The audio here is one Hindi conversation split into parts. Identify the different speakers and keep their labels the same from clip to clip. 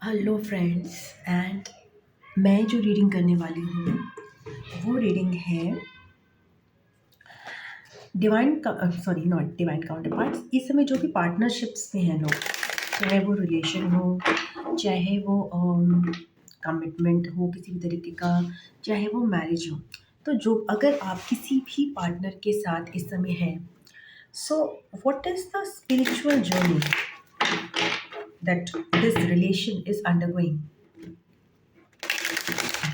Speaker 1: हेलो फ्रेंड्स एंड मैं जो रीडिंग करने वाली हूँ वो रीडिंग है divine sorry not divine counter parts. इस समय जो भी पार्टनरशिप्स में हैं लोग, चाहे वो रिलेशन हो, चाहे वो कमिटमेंट हो किसी भी तरीके का, चाहे वो मैरिज हो, तो जो अगर आप किसी भी पार्टनर के साथ इस समय हैं, so what is the spiritual journey that this relation is undergoing,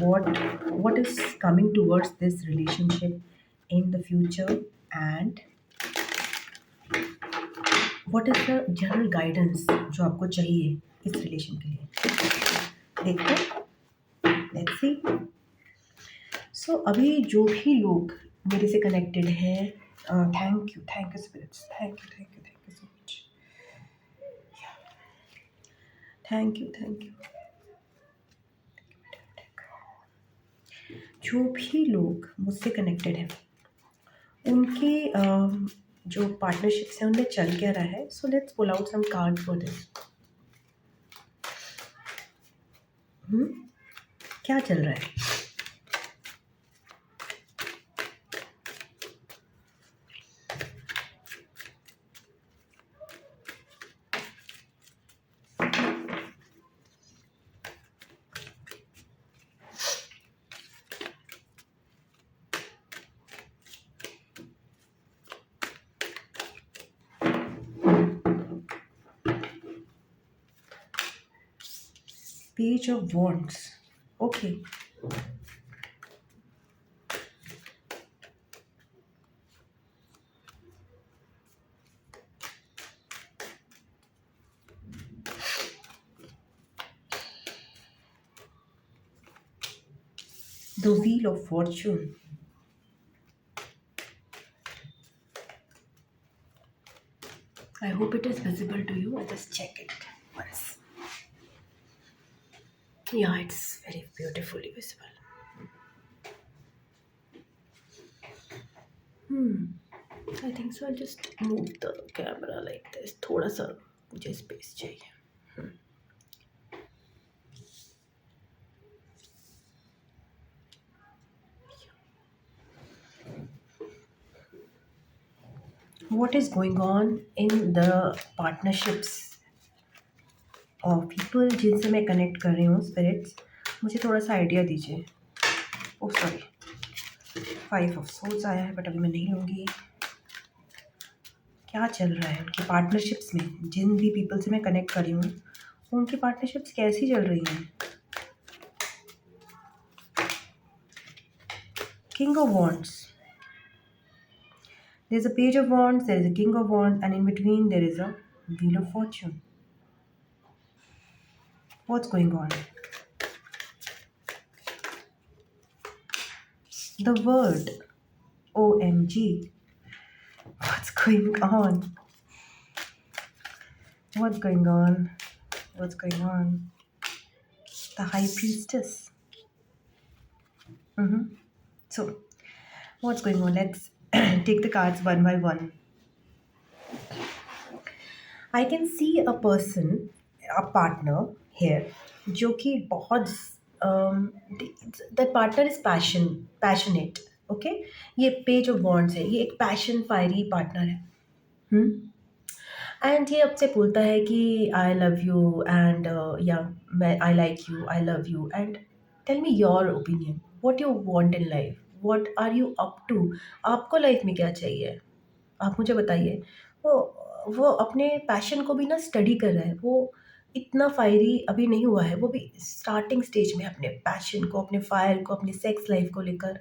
Speaker 1: what what is coming towards this relationship in the future, and what is the general guidance जो आपको चाहिए इस रिलेशन के लिए। देखते हैं, लेट्स सी। सो अभी जो भी लोग मेरे से कनेक्टेड है, thank you spirits, thank you so much, thank you. जो भी लोग मुझसे कनेक्टेड हैं उनके जो पार्टनरशिप्स हैं उनमें चल क्या रहा है। So let's pull out some card for this. क्या चल रहा है? Page of Wands. Okay. The Wheel of Fortune. I hope it is visible to you. I'll just check it once. Yeah, it's very beautifully visible. I think so. I'll just move the camera like this. थोड़ा सा मुझे space चाहिए. What is going on in the partnerships of people जिनसे मैं connect कर रही हूँ spirits? मुझे थोड़ा सा idea दीजिए. Oh sorry, 5 of Swords आया है, but अभी मैं नहीं लूँगी. क्या चल रहा है उनकी पार्टनरशिप्स में? जिन भी पीपल से मैं कनेक्ट कर रही हूँ उनकी पार्टनरशिप्स कैसी चल रही हैं? King of wands, there is a page of wands, there is a king of wands, and in between there is a wheel of fortune. What's going on? The word OMG. What's going on? What's going on? What's going on? The High Priestess. So, what's going on? Let's take the cards one by one. I can see a person, a partner here, जो कि बहुत that partner is passionate. Okay, ये पेज ऑफ वॉन्ड्स है, ये एक पैशन फायरी पार्टनर है. एंड ये आपसे बोलता है कि आई लव यू एंड या मैं I like you, I love you, and tell me your opinion, what you want in life, what are you up to. आपको लाइफ में क्या चाहिए, आप मुझे बताइए. वो वो अपने पैशन को भी ना स्टडी कर रहा है. वो इतना फायरी अभी नहीं हुआ है, वो भी स्टार्टिंग स्टेज में अपने पैशन को, अपने फायर को, अपनी सेक्स लाइफ को लेकर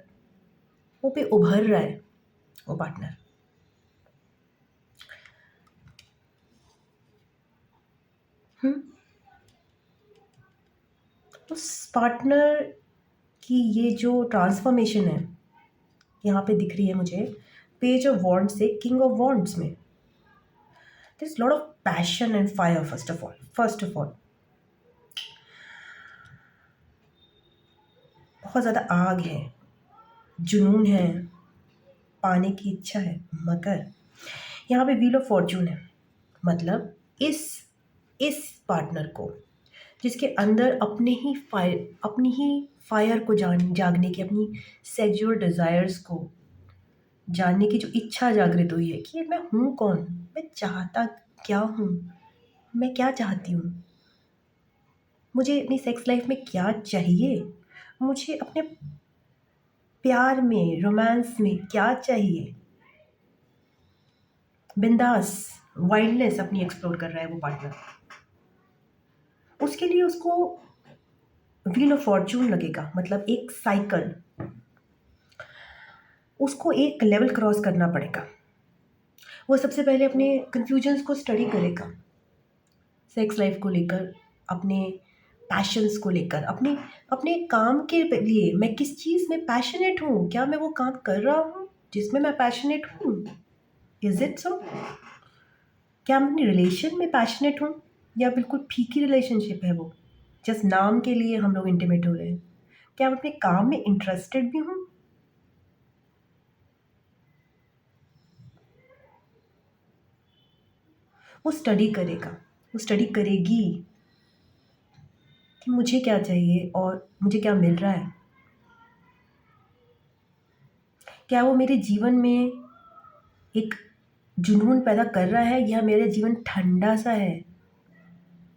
Speaker 1: वो भी उभर रहा है वो पार्टनर. उस पार्टनर की ये जो ट्रांसफॉर्मेशन है यहाँ पे दिख रही है मुझे पेज ऑफ वॉन्ड्स से किंग ऑफ वॉन्ड्स में. There is lot of passion and fire. First of all बहुत ज़्यादा आग है, जुनून है, पाने की इच्छा है. मगर यहाँ पे व्हील ऑफ फॉर्च्यून है. मतलब इस पार्टनर को जिसके अंदर अपनी ही फायर को जागने की, अपनी सेक्सुअल डिज़ायर्स को जानने की जो इच्छा जागृत हुई है कि मैं हूँ कौन? मैं चाहता क्या हूँ? मैं क्या चाहती हूँ? मुझे अपनी सेक्स लाइफ में क्या चाहिए? मुझे अपने प्यार में, रोमांस में क्या चाहिए? बिंदास, वाइल्डनेस अपनी एक्सप्लोर कर रहा है वो पार्टनर। उसके लिए उसको व्हील ऑफ फॉर्च्यून लगेगा, मतलब एक साइकिल, उसको एक लेवल क्रॉस करना पड़ेगा। वो सबसे पहले अपने कन्फ्यूजन्स को स्टडी करेगा, सेक्स लाइफ को लेकर, अपने पैशंस को लेकर, अपने अपने काम के लिए मैं किस चीज़ में पैशनेट हूँ? क्या मैं वो काम कर रहा हूँ जिसमें मैं पैशनेट हूँ? Is it so? क्या मैं अपनी रिलेशन में पैशनेट हूँ या बिल्कुल फीकी रिलेशनशिप है वो? जस्ट नाम के लिए हम लोग इंटीमेट हो रहे हैं। क्या मैं अपने काम में इंटरेस्टेड भी हूँ? वो स्टडी करेगा, वो स्टडी करेगी कि मुझे क्या चाहिए और मुझे क्या मिल रहा है। क्या वो मेरे जीवन में एक जुनून पैदा कर रहा है या मेरा जीवन ठंडा-सा है,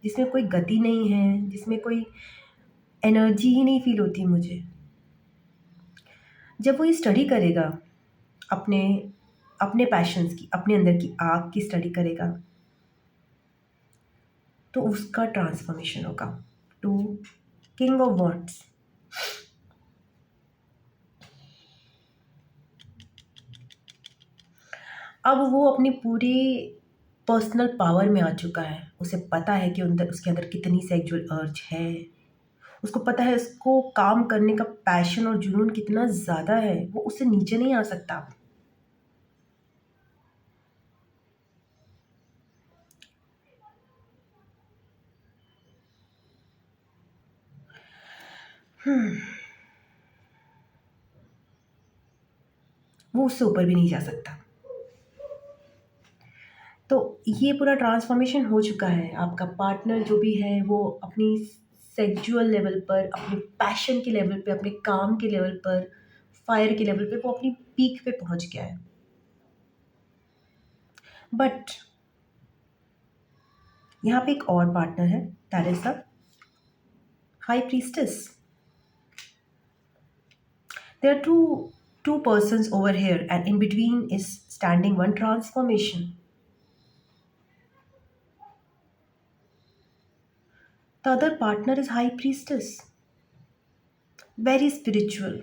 Speaker 1: जिसमें कोई गति नहीं है, जिसमें कोई एनर्जी ही नहीं फ़ील होती मुझे। जब वो ये स्टडी करेगा, अपने अपने पैशन्स की, अपने अंदर की आग की स्टडी करेगा, तो उसका ट्रांसफ़ॉर्मेशन होगा टू किंग ऑफ वॉन्ट्स। अब वो अपनी पूरी पर्सनल पावर में आ चुका है। उसे पता है कि उसके अंदर कितनी सेक्सुअल अर्ज है। उसको पता है उसको काम करने का पैशन और जुनून कितना ज़्यादा है। वो उससे नीचे नहीं आ सकता। वो उससे ऊपर भी नहीं जा सकता। तो ये पूरा ट्रांसफ़ॉर्मेशन हो चुका है। आपका पार्टनर जो भी है वो अपनी सेक्सुअल लेवल पर, अपने पैशन के लेवल पे, अपने काम के लेवल पर, फायर के लेवल पे वो अपनी पीक पे पहुँच गया है। बट यहाँ पे एक और पार्टनर है, that is the High priestess. There are two persons over here, and in between is standing one transformation. The other partner is high priestess, very spiritual,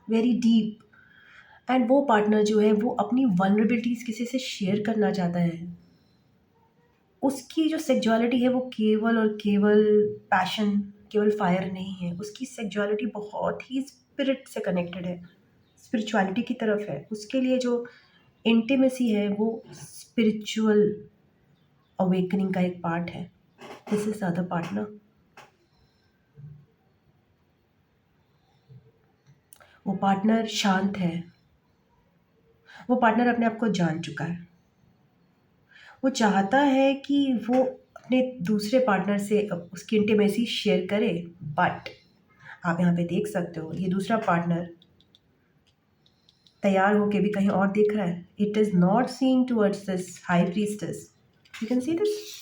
Speaker 1: very deep. And वो पार्टनर जो है वो अपनी वनरेबिलिटीज़ किसी से शेयर करना चाहता है। उसकी जो सेक्सुअलिटी है वो केवल और केवल पैशन, केवल फायर नहीं है। उसकी सेक्सुअलिटी बहुत ही स्पिरिट से कनेक्टेड है, स्पिरिचुअलिटी की तरफ है। उसके लिए जो इंटीमेसी है वो स्पिरिचुअल अवेकनिंग का एक पार्ट है। This is other partner. वो पार्टनर शांत है। वो पार्टनर अपने आप को जान चुका है। वो चाहता है कि वो अपने दूसरे पार्टनर से उसकी इंटीमेसी शेयर करे, बट आप यहाँ पे देख सकते हो ये दूसरा पार्टनर तैयार होके भी कहीं और देख रहा है। It is not seeing towards this high priestess. You can see this.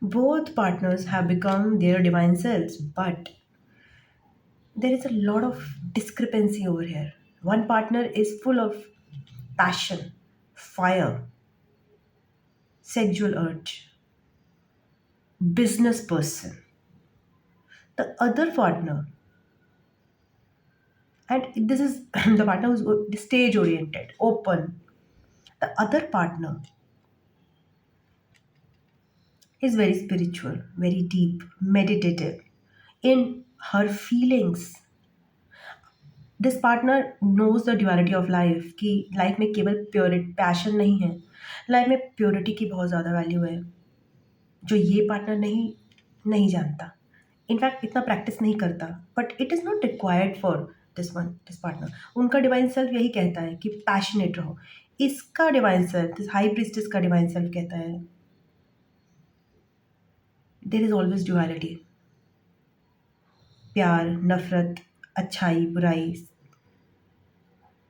Speaker 1: Both partners have become their divine selves, but there is a lot of discrepancy over here. One partner is full of passion, fire, sexual urge, business person. The other partner, and this is the partner who's stage oriented, open. The other partner is very spiritual, very deep, meditative in her feelings. This partner knows the duality of life कि लाइफ में केवल प्योरिटी पैशन नहीं है, लाइफ में प्योरिटी की बहुत ज़्यादा वैल्यू है, जो ये पार्टनर नहीं नहीं जानता। इनफैक्ट इतना प्रैक्टिस नहीं करता, but it is not required for this partner. उनका डिवाइन सेल्फ यही कहता है कि पैशनेट रहो। इसका divine self, this high priestess का डिवाइन सेल्फ कहता है देयर इज़ ऑलवेज ड्युअलिटी, प्यार, नफ़रत, अच्छाई, बुराई,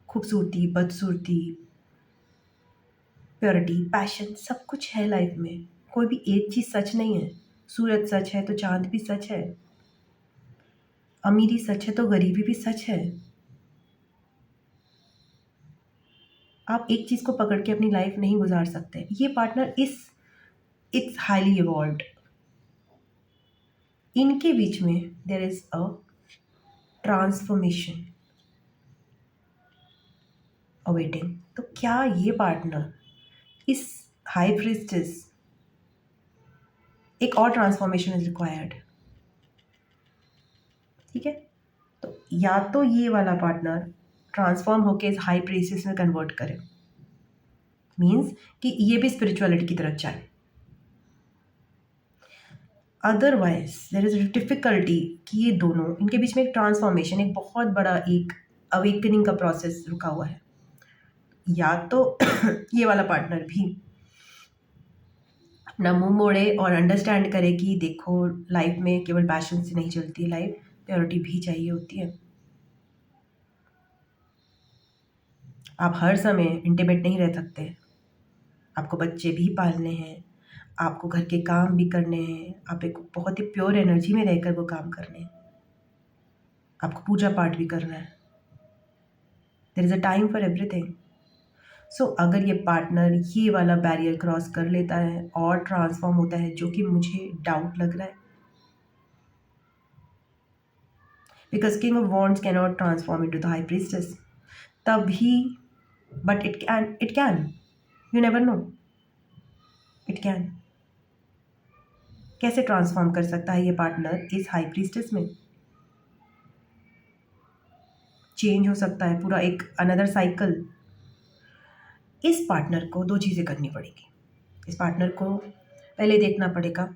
Speaker 1: खूबसूरती, बदसूरती, प्योरिटी, पैशन, सब कुछ है लाइफ में। कोई भी एक चीज़ सच नहीं है। सूरज सच है तो चाँद भी सच है, अमीरी सच है तो गरीबी भी सच है। आप एक चीज़ को पकड़ के अपनी लाइफ नहीं गुजार सकते। ये पार्टनर इट्स हाईली इवॉल्व्ड। इनके बीच में there is a transformation awaiting. तो क्या ये पार्टनर, इस हाई प्रीस्टेस, एक और ट्रांसफॉर्मेशन इज रिक्वायर्ड। ठीक है, तो या तो ये वाला पार्टनर ट्रांसफॉर्म होके इस हाई प्रीस्टेस में कन्वर्ट करे, मीन्स कि ये भी स्पिरिचुअलिटी की तरफ जाए। अदरवाइज देर इज डिफिकल्टी कि ये दोनों, इनके बीच में एक ट्रांसफॉर्मेशन, एक बहुत बड़ा एक अवेकनिंग का प्रोसेस रुका हुआ है। या तो ये वाला पार्टनर भी अपना मुंह मोड़े और अंडरस्टैंड करे कि देखो, लाइफ में केवल पैशन से नहीं चलती है, लाइफ प्योरिटी भी चाहिए होती है। आप हर समय इंटीमेट नहीं रह सकते, आपको बच्चे भी पालने हैं, आपको घर के काम भी करने हैं, आप एक बहुत ही प्योर एनर्जी में रहकर वो काम करने हैं, आपको पूजा पाठ भी करना है। There is a time for everything. So अगर ये पार्टनर ये वाला बैरियर क्रॉस कर लेता है और ट्रांसफॉर्म होता है, जो कि मुझे डाउट लग रहा है, because King of Wands can not transform into the High Priestess, तभी, but it can, you never know, it can. कैसे ट्रांसफॉर्म कर सकता है ये पार्टनर इस हाई प्रीस्टेस में? चेंज हो सकता है पूरा एक अनदर साइकिल। इस पार्टनर को दो चीज़ें करनी पड़ेगी। इस पार्टनर को पहले देखना पड़ेगा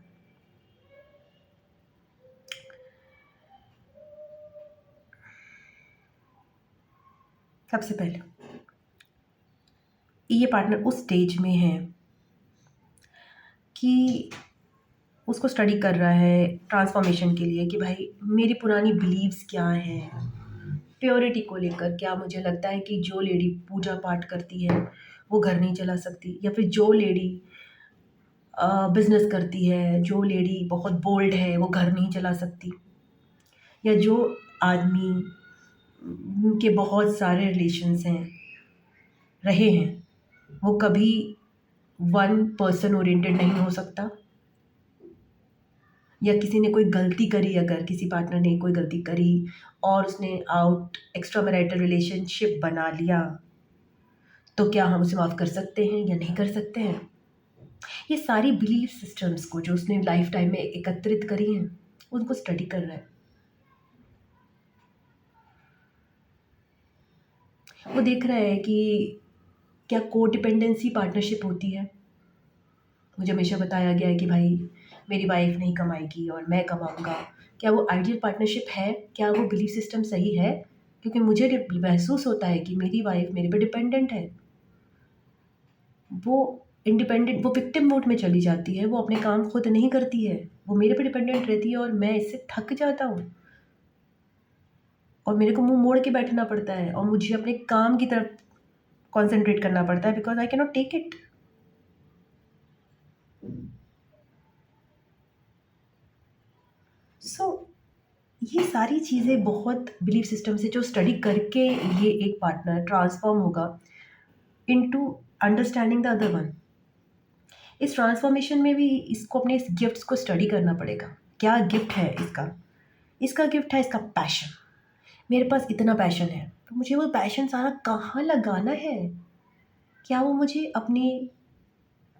Speaker 1: सबसे पहले ये पार्टनर उस स्टेज में है कि उसको स्टडी कर रहा है ट्रांसफॉर्मेशन के लिए कि भाई मेरी पुरानी बिलीव्स क्या हैं, प्योरिटी को लेकर। क्या मुझे लगता है कि जो लेडी पूजा पाठ करती है वो घर नहीं चला सकती, या फिर जो लेडी बिजनेस करती है, जो लेडी बहुत बोल्ड है वो घर नहीं चला सकती, या जो आदमी के बहुत सारे रिलेशंस हैं, रहे हैं, वो कभी वन पर्सन ओरिएंटेड नहीं हो सकता। या किसी ने कोई गलती करी, अगर किसी पार्टनर ने कोई गलती करी और उसने आउट एक्स्ट्रा मैरिटल रिलेशनशिप बना लिया, तो क्या हम उसे माफ़ कर सकते हैं या नहीं कर सकते हैं? ये सारी बिलीफ सिस्टम्स को जो उसने लाइफ टाइम में एकत्रित करी हैं, उनको स्टडी कर रहा है। वो देख रहा है कि क्या कोडिपेंडेंसी पार्टनरशिप होती है। मुझे हमेशा बताया गया है कि भाई मेरी वाइफ नहीं कमाएगी और मैं कमाऊँगा। क्या वो आइडियल पार्टनरशिप है? क्या वो बिलीफ सिस्टम सही है? क्योंकि मुझे महसूस होता है कि मेरी वाइफ मेरे पे डिपेंडेंट है। वो इंडिपेंडेंट, वो विक्टिम मोड में चली जाती है, वो अपने काम खुद नहीं करती है, वो मेरे पे डिपेंडेंट रहती है और मैं इससे थक जाता हूँ और मेरे को मुँह मोड़ के बैठना पड़ता है और मुझे अपने काम की तरफ कॉन्सन्ट्रेट करना पड़ता है, because I can not take it. So ये सारी चीज़ें बहुत बिलीफ सिस्टम से जो स्टडी करके ये एक पार्टनर ट्रांसफॉर्म होगा into understanding the other one. इस ट्रांसफॉर्मेशन में भी इसको अपने इस गिफ्ट्स को स्टडी करना पड़ेगा। क्या गिफ्ट है इसका? इसका गिफ्ट है इसका पैशन। मेरे पास इतना पैशन है, तो मुझे वो पैशन सारा कहाँ लगाना है? क्या वो मुझे अपनी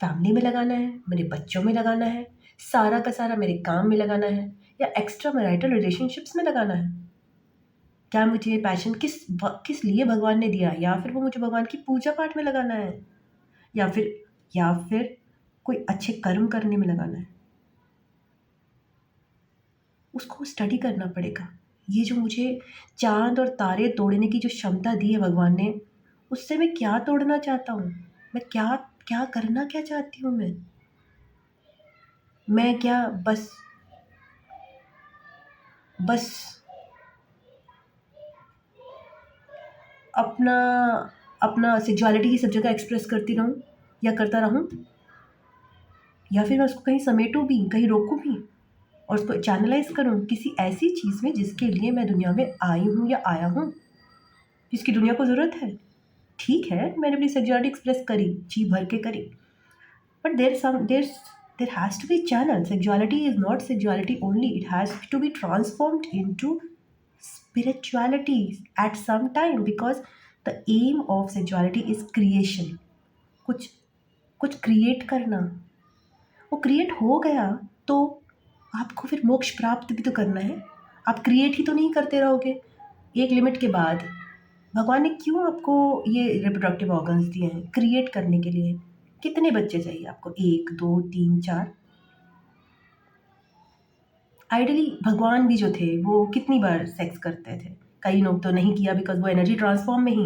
Speaker 1: फैमिली में लगाना है, मेरे बच्चों में लगाना है, सारा का सारा मेरे काम में लगाना है, या एक्स्ट्रा मैरिटल रिलेशनशिप्स में लगाना है? क्या मुझे पैशन किस लिए भगवान ने दिया, या फिर वो मुझे भगवान की पूजा पाठ में लगाना है, या फिर कोई अच्छे कर्म करने में लगाना है? उसको स्टडी करना पड़ेगा। ये जो मुझे चाँद और तारे तोड़ने की जो क्षमता दी है भगवान ने, उससे मैं क्या तोड़ना चाहता हूँ? मैं क्या क्या करना क्या चाहती हूँ मैं? मैं क्या बस बस अपना अपना सेक्सुअलिटी ही सब जगह एक्सप्रेस करती रहूँ या करता रहूँ, या फिर मैं उसको कहीं समेटूँ भी, कहीं रोकूँ भी और उसको चैनलाइज़ करूँ किसी ऐसी चीज़ में जिसके लिए मैं दुनिया में आई हूँ या आया हूँ, जिसकी दुनिया को ज़रूरत है। ठीक है, मैंने अपनी सेक्सुअलिटी एक्सप्रेस करी, जी भर के करी, but there has to be channel. Sexuality is not sexuality only. It has to be transformed into spirituality at some time, because the aim of sexuality is creation. कुछ कुछ क्रिएट करना, वो क्रिएट हो गया तो आपको फिर मोक्ष प्राप्त भी तो करना है। आप क्रिएट ही तो नहीं करते रहोगे। एक लिमिट के बाद भगवान ने क्यों आपको ये रिप्रोडक्टिव ऑर्गन्स दिए हैं? क्रिएट करने के लिए। कितने बच्चे चाहिए आपको? 1 2 3 4? आइडली भगवान भी जो थे वो कितनी बार सेक्स करते थे? कई लोग तो नहीं किया बिकॉज वो एनर्जी ट्रांसफॉर्म में ही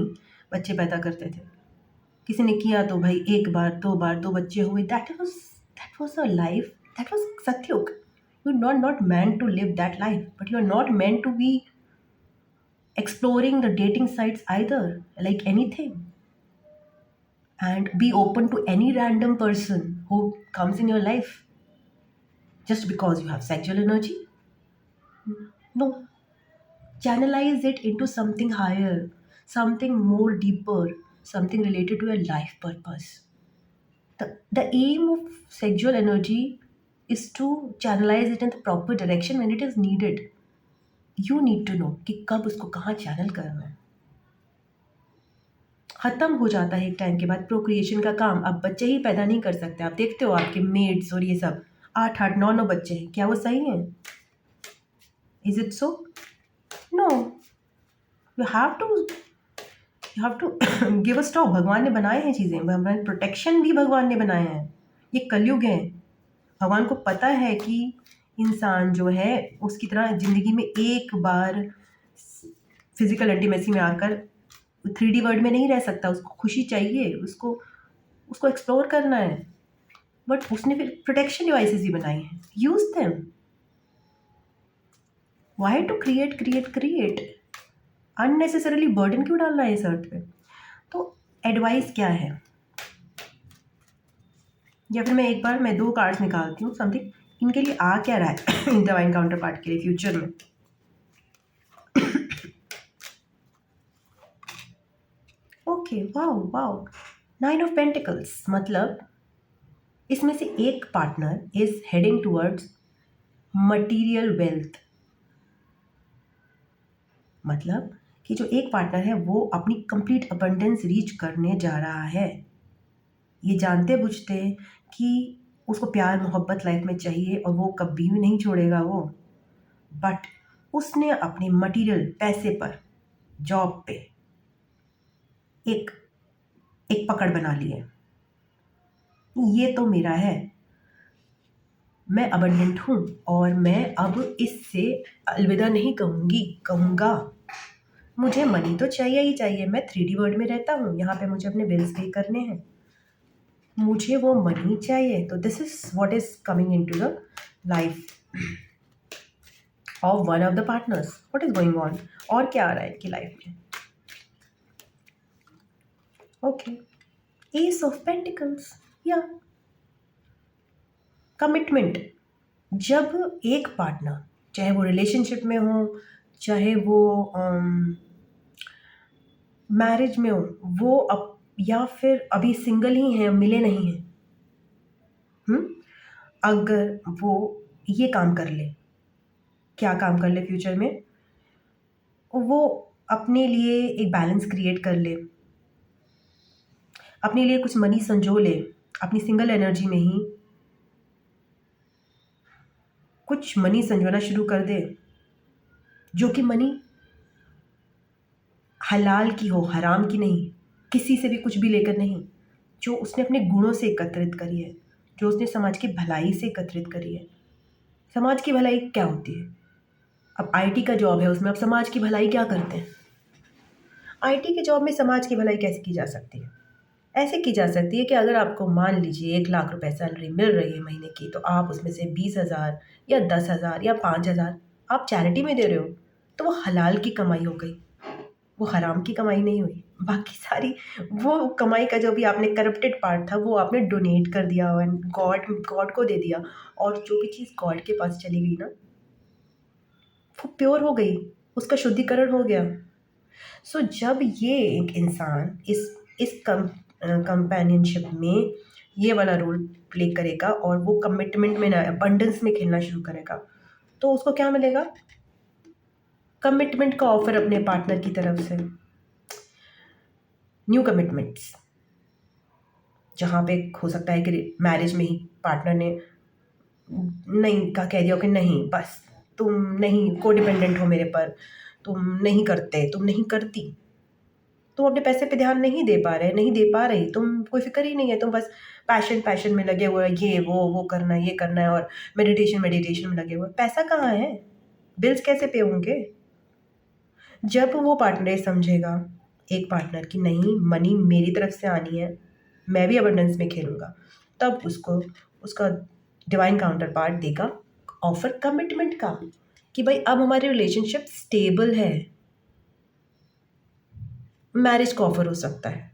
Speaker 1: बच्चे पैदा करते थे। किसी ने किया तो भाई 1 बार 2 बच्चे हुए। That was a life, that was Satyug. You are not meant to live that life, but you are not meant to be exploring the dating sites either, like anything, and be open to any random person who comes in your life just because you have sexual energy. No, channelize it into something higher, something more deeper, something related to your life purpose. The aim of sexual energy is to channelize it in the proper direction when it is needed. You need to know कि कब उसको कहाँ चैनल करना है। ख़त्म हो जाता है एक टाइम के बाद प्रोक्रिएशन का काम। अब बच्चे ही पैदा नहीं कर सकते। आप देखते हो आपके मेड्स और ये सब 8 9 9 बच्चे हैं, क्या वो सही हैं? Is it so? No, you have to give a stop. भगवान ने बनाए हैं चीज़ें, भगवान प्रोटेक्शन भी भगवान ने बनाए हैं। ये कलयुग है। भगवान को पता है कि इंसान जो है उसकी तरह ज़िंदगी में एक बार फिजिकल इंटीमेसी में आकर 3D वर्ल्ड में नहीं रह सकता। उसको खुशी चाहिए, उसको उसको एक्सप्लोर करना है। बट उसने फिर प्रोटेक्शन डिवाइसेस भी बनाई हैं। Use them. Why to create unnecessarily burden क्यों डालना है इस अर्थ पे? तो एडवाइस क्या है? या फिर मैं 2 कार्ड्स निकालती हूँ, समथिंग इनके लिए आ क्या रहा है डिवाइन काउंटर पार्ट के लिए फ्यूचर में। Okay, wow wow, 9 of pentacles, मतलब इसमें से एक partner is heading towards material wealth. मतलब कि जो एक पार्टनर है वो अपनी कंप्लीट अबंडेंस रीच करने जा रहा है, ये जानते बुझते कि उसको प्यार मोहब्बत लाइफ में चाहिए और वो कभी भी नहीं छोड़ेगा वो। बट उसने अपने मटेरियल पैसे पर, जॉब पे एक एक पकड़ बना ली है। ये तो मेरा है, मैं अबंडेंट हूँ और मैं अब इससे अलविदा नहीं कहूँगा। मुझे मनी तो चाहिए ही चाहिए। मैं 3D वर्ल्ड में रहता हूँ, यहाँ पे मुझे अपने बिल्स पे करने हैं, मुझे वो मनी चाहिए। तो this is what is coming into the life of one of the partners. What is going on? और क्या आ रहा है इनकी लाइफ में? ओके, एस ऑफ पेंटिकल्स या कमिटमेंट। जब एक पार्टनर, चाहे वो रिलेशनशिप में हो, चाहे वो मैरिज में हो, वो या फिर अभी सिंगल ही हैं, मिले नहीं हैं, अगर वो ये काम कर ले, क्या काम कर ले फ्यूचर में? वो अपने लिए एक बैलेंस क्रिएट कर ले, अपने लिए कुछ मनी संजो ले, अपनी सिंगल एनर्जी में ही कुछ मनी संजोना शुरू कर दे, जो कि मनी हलाल की हो, हराम की नहीं, किसी से भी कुछ भी लेकर नहीं, जो उसने अपने गुणों से एकत्रित करी है, जो उसने समाज की भलाई से एकत्रित करी है। समाज की भलाई क्या होती है? अब IT का जॉब है, उसमें आप समाज की भलाई क्या करते हैं? IT के जॉब में समाज की भलाई कैसे की जा सकती है? ऐसे की जा सकती है कि अगर आपको मान लीजिए 1 लाख रुपए सैलरी मिल रही है महीने की, तो आप उसमें से 20,000 या 10,000 या 5,000 आप चैरिटी में दे रहे हो, तो वो हलाल की कमाई हो गई, वो हराम की कमाई नहीं हुई। बाकी सारी वो कमाई का जो भी आपने करप्टेड पार्ट था वो आपने डोनेट कर दिया एंड गॉड गॉड को दे दिया, और जो भी चीज़ गॉड के पास चली गई ना, वो प्योर हो गई, उसका शुद्धिकरण हो गया। सो जब ये एक इंसान इस कंपेनियनशिप में ये वाला रोल प्ले करेगा और वो कमिटमेंट में ना अबंडेंस में खेलना शुरू करेगा, तो उसको क्या मिलेगा? कमिटमेंट का ऑफर अपने पार्टनर की तरफ से, न्यू कमिटमेंट्स, जहाँ पे हो सकता है कि मैरिज में ही पार्टनर ने नहीं का कह दिया कि नहीं बस तुम नहीं को डिपेंडेंट हो मेरे पर, तुम नहीं करते, तुम नहीं करती, तुम अपने पैसे पे ध्यान नहीं दे पा रहे, नहीं दे पा रही, तुम कोई फिक्र ही नहीं है, तुम बस पैशन में लगे हुए हैं, ये वो करना है, ये करना है, और मेडिटेशन में लगे हुए हैं। पैसा कहाँ है? बिल्स कैसे पे होंगे? जब वो पार्टनर ये समझेगा, एक पार्टनर की नहीं मनी मेरी तरफ से आनी है, मैं भी अबंडेंस में खेलूँगा, तब उसको उसका डिवाइन काउंटर पार्ट देगा ऑफर कमिटमेंट का, कि भाई अब हमारी रिलेशनशिप स्टेबल है। मैरिज का ऑफर हो सकता है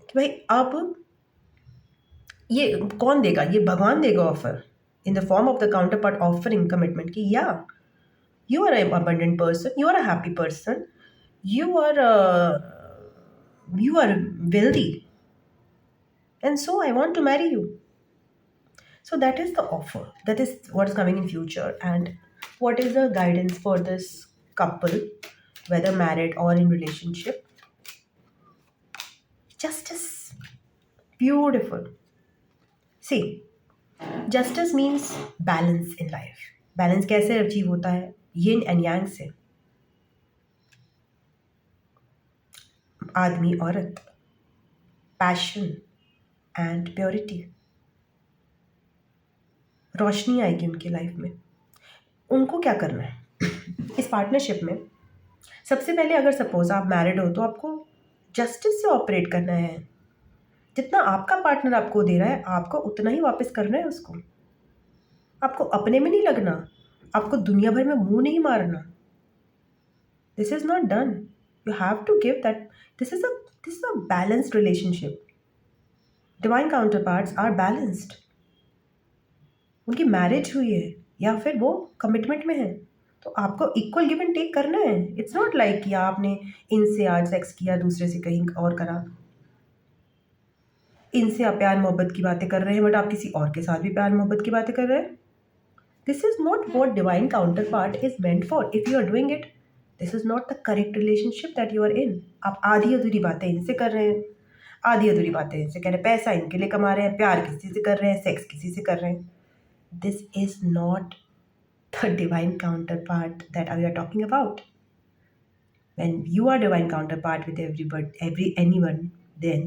Speaker 1: कि भाई अब ये कौन देगा? ये भगवान देगा offer in the form of the counter part offering commitment की, या you are an abundant person, you are a happy person, you are you are wealthy, and so I want to marry you. So that is the offer, that is what's coming in future. And what is the guidance for this couple, whether married or in relationship? Justice. Beautiful. See, justice means balance in life. Balance कैसे अचीव होता है? यिन एंड यांग से, आदमी औरत, पैशन एंड प्योरिटी, रोशनी आएगी उनकी लाइफ में। उनको क्या करना है इस पार्टनरशिप में? सबसे पहले अगर सपोज आप मैरिड हो तो आपको जस्टिस से ऑपरेट करना है। जितना आपका पार्टनर आपको दे रहा है, आपको उतना ही वापस करना है उसको। आपको अपने में नहीं लगना, आपको दुनिया भर में मुंह नहीं मारना। This is not done, you have to give that. This is a balanced relationship. Divine counter parts are balanced, उनकी मैरिज हुई है या फिर वो कमिटमेंट में है, तो आपको इक्वल गिव एंड टेक करना है। इट्स नॉट लाइक कि आपने इनसे आज सेक्स किया, दूसरे से कहीं और करा। इनसे आप प्यार मोहब्बत की बातें कर रहे हैं, बट आप किसी और के साथ भी प्यार मोहब्बत की बातें कर रहे हैं। This is not what divine counter part is meant for. If you are doing it, this is not the correct relationship that you are in. आप आधी अधूरी बातें इनसे कर रहे हैं, आधी अधूरी बातें इनसे कह रहे हैं, पैसा इनके लिए कमा रहे हैं, प्यार किसी से कर रहे हैं, सेक्स किसी से कर रहे हैं। This is not the divine counterpart that we are talking about. When you are divine counterpart with anyone, then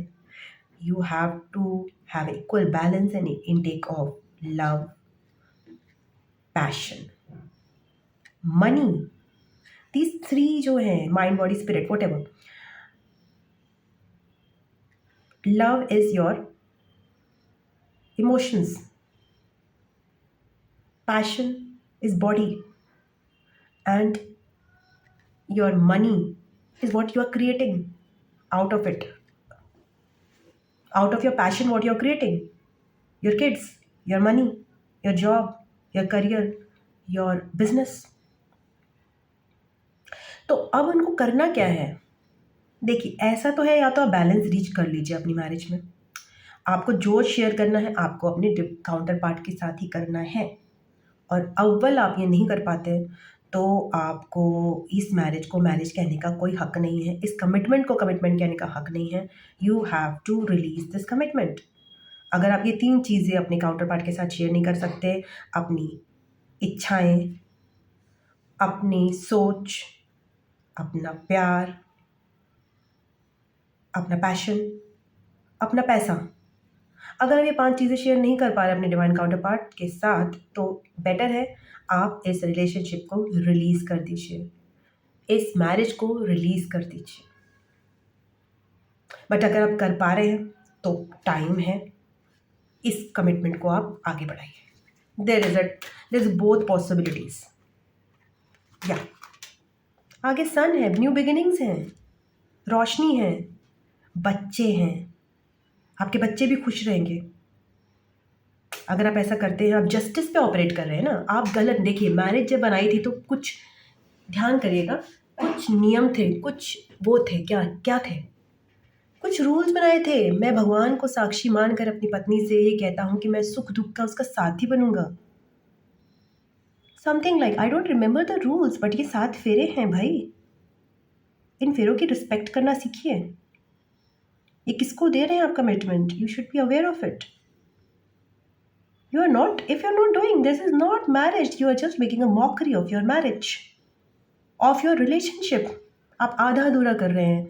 Speaker 1: you have to have equal balance and intake of love, passion, money. These three जो हैं, mind, body, spirit, whatever. Love is your emotions. Passion is body, and your money is what you are creating out of it. Out of your passion, what you're creating: your kids, your money, your job, your career, your business. तो अब उनको करना क्या है? देखिए, ऐसा तो है, या तो आप बैलेंस रीच कर लीजिए अपनी मैरिज में। आपको जो शेयर करना है आपको अपने काउंटर पार्ट के साथ ही करना है, और अव्वल आप ये नहीं कर पाते तो आपको इस मैरिज को मैरिज कहने का कोई हक नहीं है, इस कमिटमेंट को कमिटमेंट कहने का हक नहीं है। You have to release this commitment. अगर आप ये 3 चीज़ें अपने काउंटर पार्ट के साथ शेयर नहीं कर सकते, अपनी इच्छाएं, अपनी सोच, अपना प्यार, अपना पैशन, अपना पैसा, अगर आप ये 5 चीज़ें शेयर नहीं कर पा रहे अपने डिवाइन काउंटर पार्ट के साथ, तो बेटर है आप इस रिलेशनशिप को रिलीज़ कर दीजिए, इस मैरिज को रिलीज़ कर दीजिए। बट अगर आप कर पा रहे हैं तो टाइम है, इस कमिटमेंट को आप आगे बढ़ाइए। There is both possibilities. या आगे सन है, न्यू बिगिनिंग्स हैं, रोशनी है, बच्चे हैं, आपके बच्चे भी खुश रहेंगे अगर आप ऐसा करते हैं। आप जस्टिस पे ऑपरेट कर रहे हैं ना, आप गलत। देखिए, मैरिज जब बनाई थी तो कुछ ध्यान करिएगा, कुछ नियम थे, कुछ वो थे, क्या क्या थे, कुछ रूल्स बनाए थे। मैं भगवान को साक्षी मानकर अपनी पत्नी से ये कहता हूँ कि मैं सुख दुख का उसका साथी बनूंगा। Something like, I don't remember the rules, but ये 7 फेरे हैं भाई। इन फेरों की रिस्पेक्ट करना सीखिए। ये किसको दे रहे हैं आप commitment? You should be aware of it. You are not, if you're not doing this, is not marriage. You are just making a mockery of your marriage, of your relationship. आप आधा अधूरा कर रहे हैं।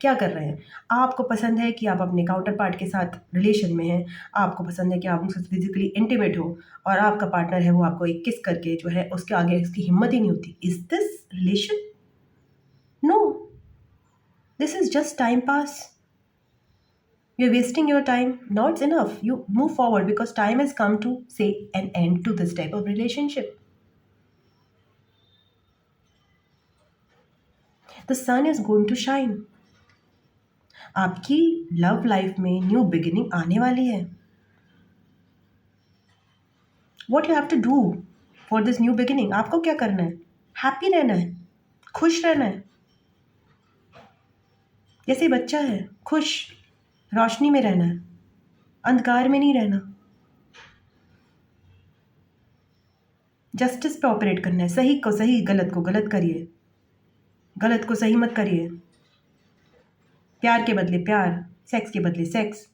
Speaker 1: क्या कर रहे हैं? आपको पसंद है कि आप अपने काउंटर पार्ट के साथ रिलेशन में हैं, आपको पसंद है कि आप उनसे फिजिकली इंटीमेट हो, और आपका पार्टनर है वो आपको एक किस करके जो है उसके आगे उसकी हिम्मत ही नहीं होती। Is this relation? No, this is just time pass. You're wasting your time. Now it's enough. You move forward because time has come to say an end to this type of relationship. The sun is going to shine. आपकी लव लाइफ में न्यू बिगिनिंग आने वाली है. What you have to do for this new beginning? आपको क्या करना है? हैप्पी रहना है, खुश रहना है. जैसे बच्चा है, खुश, रोशनी में रहना है, अंधकार में नहीं रहना. जस्टिस पे ऑपरेट करना है. सही को सही, गलत को गलत करिए, गलत को सही मत करिए. प्यार के बदले प्यार, सेक्स के बदले सेक्स,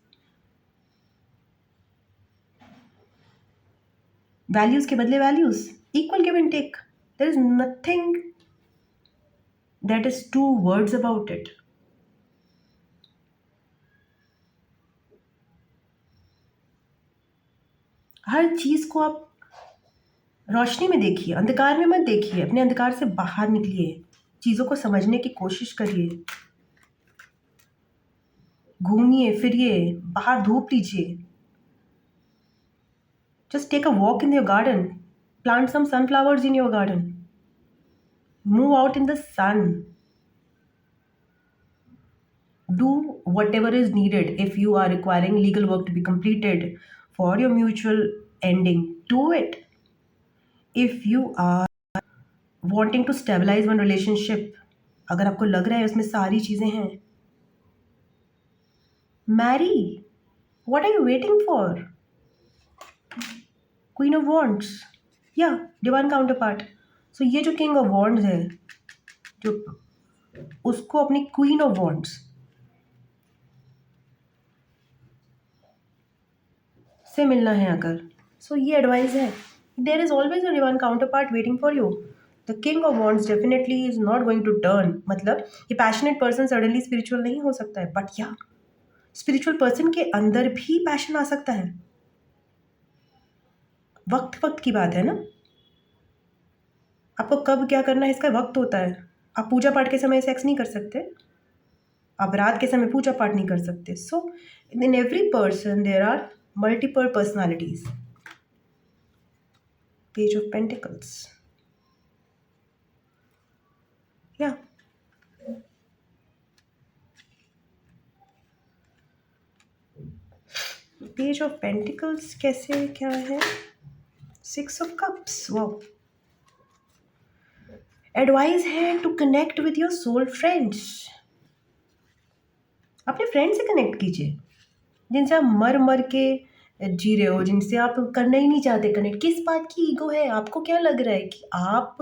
Speaker 1: वैल्यूज के बदले values, equal give and take. There is nothing that is to words about it. हर चीज को आप रोशनी में देखिए, अंधकार में मत देखिए. अपने अंधकार से बाहर निकलिए, चीजों को समझने की कोशिश करिए, घूमिए फिरिए, बाहर धूप लीजिए. Just take a walk in your garden, plant some sunflowers in your garden, move out in the sun. Do whatever is needed. If you are requiring legal work to be completed for your mutual ending, do it. If you are wanting to stabilize one relationship, अगर आपको लग रहा है उसमें सारी चीज़ें हैं, marry. What are you waiting for? Queen of Wands, yeah, divine counterpart. So ये जो King of Wands है, जो उसको अपनी Queen of Wands से मिलना है अगर, सो ये एडवाइस है. There is always a divine counter part waiting for you. The king of wands definitely is not going to turn. मतलब ये पैशनेट पर्सन सडनली स्पिरिचुअल नहीं हो सकता है, बट या स्पिरिचुअल पर्सन के अंदर भी पैशन आ सकता है. वक्त वक्त की बात है ना. आपको कब क्या करना है इसका वक्त होता है. आप पूजा पाठ के समय सेक्स नहीं कर सकते, आप रात के समय पूजा पाठ नहीं कर सकते. So in every person there are multiple personalities. Page of Pentacles. Yeah. Page of Pentacles कैसे क्या है? Six of Cups. Wow. Advice है to connect with your soul friends. अपने फ्रेंड से कनेक्ट कीजिए, जिनसे आप मर मर के जी रहे हो, जिनसे आप करना ही नहीं चाहते कनेक्ट. किस बात की ईगो है? आपको क्या लग रहा है कि आप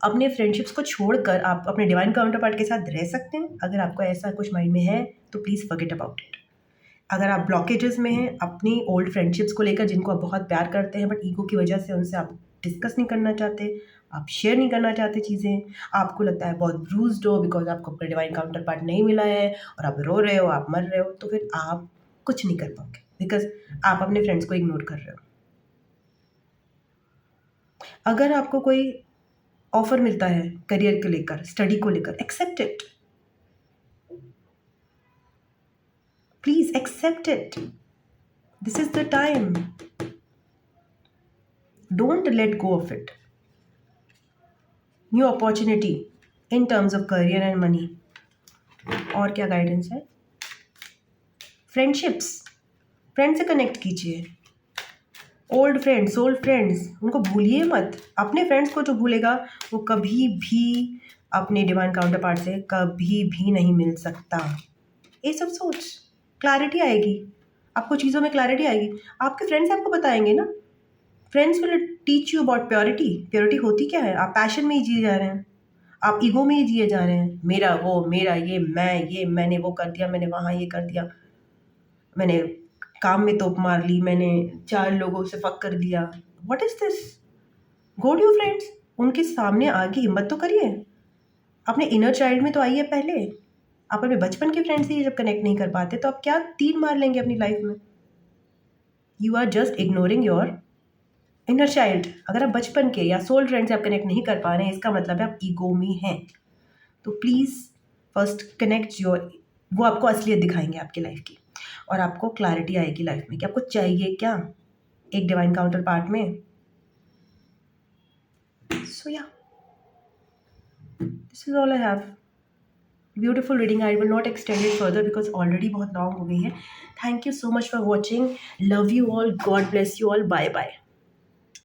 Speaker 1: अपने फ्रेंडशिप्स को छोड़कर आप अपने डिवाइन काउंटर पार्ट के साथ रह सकते हैं? अगर आपको ऐसा कुछ माइंड में है तो प्लीज़ फॉरगेट अबाउट इट. अगर आप ब्लॉकेजेस में हैं अपनी ओल्ड फ्रेंडशिप्स को लेकर, जिनको आप बहुत प्यार करते हैं बट ईगो की वजह से उनसे आप डिस्कस नहीं करना चाहते, आप शेयर नहीं करना चाहते चीज़ें, आपको लगता है बहुत ब्रूज्ड हो बिकॉज आपको अपना डिवाइन काउंटर पार्ट नहीं मिला है और आप रो रहे हो, आप मर रहे हो, तो फिर आप कुछ नहीं कर पाओगे बिकॉज आप अपने फ्रेंड्स को इग्नोर कर रहे हो. अगर आपको कोई ऑफर मिलता है करियर को लेकर, स्टडी को लेकर, accept it. Please accept it. This is the time. Don't let go of it. New opportunity in terms of career and money. और क्या गाइडेंस है? फ्रेंडशिप्स, फ्रेंड से कनेक्ट कीजिए. ओल्ड फ्रेंड्स, उनको भूलिए मत. अपने फ्रेंड्स को जो भूलेगा वो कभी भी अपने डिवाइन काउंटर पार्ट से कभी भी नहीं मिल सकता. ये सब सोच, क्लैरिटी आएगी आपको, चीज़ों में क्लैरिटी आएगी. आपके फ्रेंड्स आपको बताएंगे ना. Friends will teach you about purity. Purity होती क्या है? आप पैशन में ही जिए जा रहे हैं, आप ईगो में ही जिए जा रहे हैं. मेरा वो, मेरा ये मैंने वो कर दिया, मैंने वहाँ ये कर दिया, मैंने काम में तोप मार ली, मैंने 4 लोगों से फक कर दिया. What is this? Go to your friends, उनके सामने आके हिम्मत तो करिए. अपने इनर चाइल्ड में तो आइए पहले. आप अपने बचपन के फ्रेंड से ही जब कनेक्ट नहीं कर पाते तो आप क्या तीर मार लेंगे अपनी लाइफ में? You are just ignoring your inner child. अगर आप बचपन के या सोल फ्रेंड से आप कनेक्ट नहीं कर पा रहे हैं, इसका मतलब है आप ईगो में हैं. तो प्लीज़ फर्स्ट कनेक्ट योर. वो आपको असलियत दिखाएंगे आपकी लाइफ की, और आपको क्लैरिटी आएगी लाइफ में कि आपको चाहिए क्या एक डिवाइन काउंटर पार्ट में. So yeah, this is all I have. Beautiful reading. I will not extend it further because already बहुत लॉन्ग हो गई है. Thank you so much for watching. Love you all. God bless you all. Bye bye.